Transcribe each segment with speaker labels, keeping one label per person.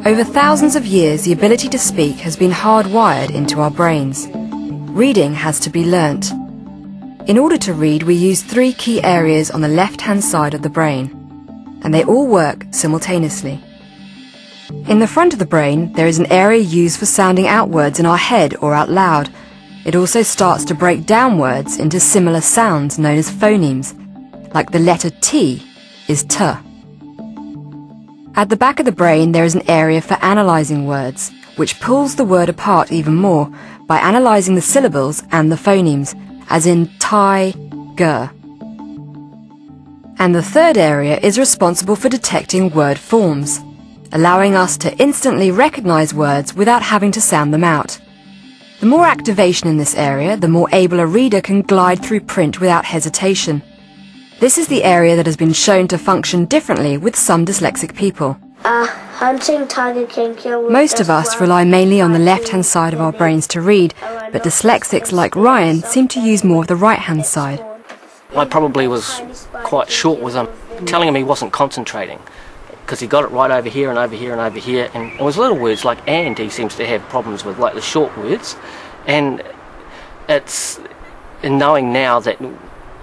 Speaker 1: Over thousands of years, the ability to speak has been hardwired into our brains. Reading has to be learnt. In order to read, we use three key areas on the left-hand side of the brain, and they all work simultaneously. In the front of the brain, there is an area used for sounding out words in our head or out loud. It also starts to break down words into similar sounds known as phonemes, like the letter T is T. At the back of the brain, there is an area for analysing words, which pulls the word apart even more by analysing the syllables and the phonemes, as in tiger. And the third area is responsible for detecting word forms, allowing us to instantly recognise words without having to sound them out. The more activation in this area, the more able a reader can glide through print without hesitation. This is the area that has been shown to function differently with some dyslexic people.
Speaker 2: Hunting tiger can kill.
Speaker 1: Most of us rely mainly on the left-hand side of our brains to read, but dyslexics like Ryan seem to use more of the right-hand side.
Speaker 3: I probably was quite short with him, telling him he wasn't concentrating, because he got it right over here and over here and over here, and it was little words like "and" he seems to have problems with, like the short words. And it's in knowing now that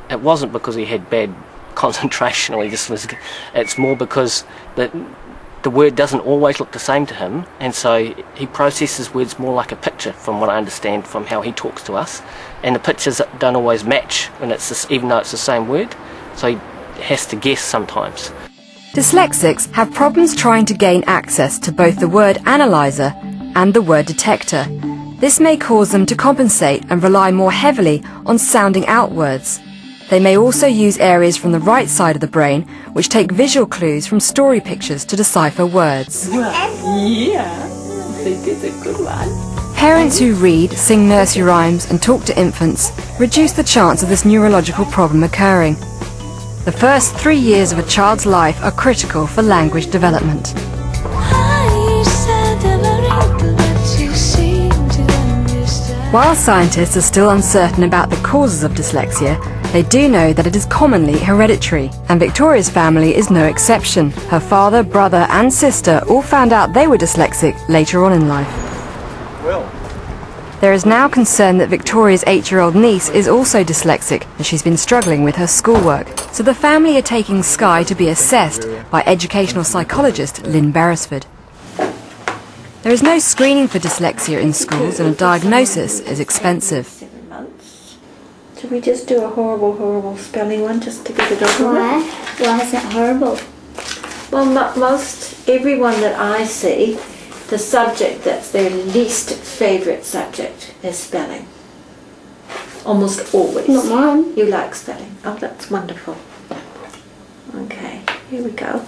Speaker 3: it wasn't because he had bad concentration, or it's more because the word doesn't always look the same to him, and so he processes words more like a picture, from what I understand from how he talks to us, and the pictures don't always match when even though it's the same word, so he has to guess sometimes.
Speaker 1: Dyslexics have problems trying to gain access to both the word analyzer and the word detector. This may cause them to compensate and rely more heavily on sounding out words. They may also use areas from the right side of the brain which take visual clues from story pictures to decipher words.
Speaker 4: Yeah, I think it's a good one.
Speaker 1: Parents who read, sing nursery rhymes and talk to infants reduce the chance of this neurological problem occurring. The first 3 years of a child's life are critical for language development. While scientists are still uncertain about the causes of dyslexia, they do know that it is commonly hereditary, and Victoria's family is no exception. Her father, brother and sister all found out they were dyslexic later on in life. There is now concern that Victoria's 8-year-old niece is also dyslexic, and she's been struggling with her schoolwork. So the family are taking Skye to be assessed by educational psychologist Lynn Beresford. There is no screening for dyslexia in schools, and a diagnosis is expensive.
Speaker 4: 7 months. Should we just do a horrible spelling one just to get it over with?
Speaker 2: Why is it horrible?
Speaker 4: Well, most everyone that I see, the subject that's their least favourite subject is spelling. Almost always.
Speaker 2: Not mine.
Speaker 4: You like spelling. Oh, that's wonderful. Okay, here we go.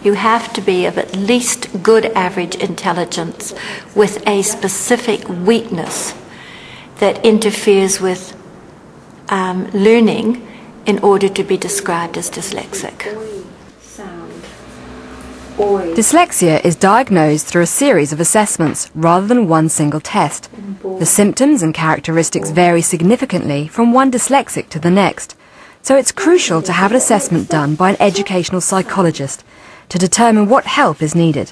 Speaker 5: You have to be of at least good average intelligence with a specific weakness that interferes with learning in order to be described as dyslexic.
Speaker 1: Dyslexia is diagnosed through a series of assessments rather than one single test. The symptoms and characteristics vary significantly from one dyslexic to the next, so it's crucial to have an assessment done by an educational psychologist to determine what help is needed.